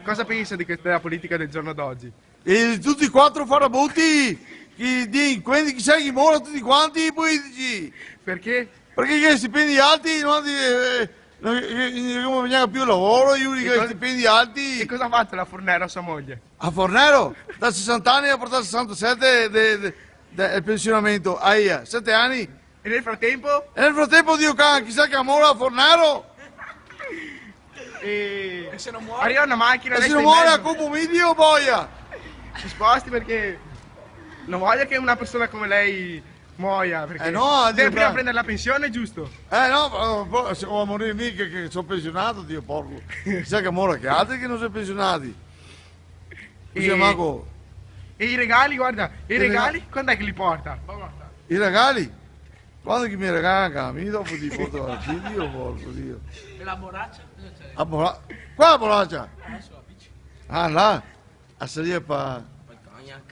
Cosa pensa della politica del giorno d'oggi? E tutti e quattro farabutti, quelli che sai chi muore tutti quanti i politici. Perché? Perché gli stipendi alti, non veniva più lavoro, io dico gli stipendi alti. E cosa ha fatto la Fornero a sua moglie? A Fornero, da 60 anni ha portato 67 del pensionamento, 7 anni. E nel frattempo? E nel frattempo, Dio can, chissà che amore a Fornero. E se non muore? Arriva una macchina, E lei se non sta in muore a mezzo. Cubo Midio, boia. Si sposti perché non voglio che una persona come lei muoia, perché no, deve Dio prima can. prendere la pensione, giusto? No, se vuoi morire mica che sono pensionato, Dio porco. Chissà che muore che altri che non sono pensionati. Così, Marco. E i regali, guarda, i regali quando è che li porta? I regali? Quando che mi regala cammi, dopo ti porto la Dio, porco Dio. E la borraccia? Qua la borraccia? Ah, là? A salire per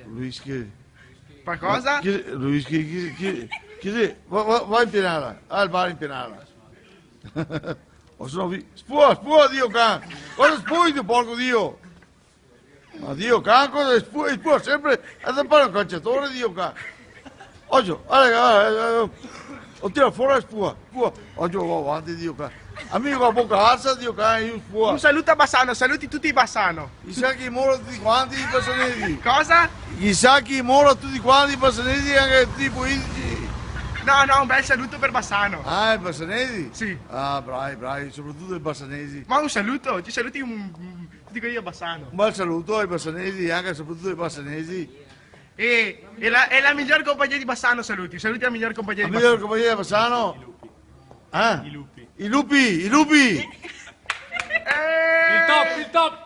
Luis che... Qualcosa? Luis che... Vai in pianara, al bar in pianara. O sono spua, Dio can! Cosa spui, Dio porco Dio? Ma Dio can, cosa spua sempre a fare un calciatore, Dio can! Oggi, tira fuori la spua. Oggi va avanti, Dio can. Amico a bocca alza, Dio can, io spua. Un saluto a Bassano, saluti tutti i Bassano. Chissà chi muore tutti quanti i bassanesi. Cosa? Chissà chi muore tutti quanti i bassanesi, anche tutti i politici. No, un bel saluto per Bassano. Ah, i bassanesi? Sì. Ah, bravi, soprattutto i bassanesi. Ma un saluto, ti saluti dico io a Bassano. Un bel saluto ai bassanesi, anche soprattutto ai bassanesi. E la miglior compagnia di Bassano saluti la miglior compagnia di La Bassano. miglior compagnia di Bassano? I lupi. Il top!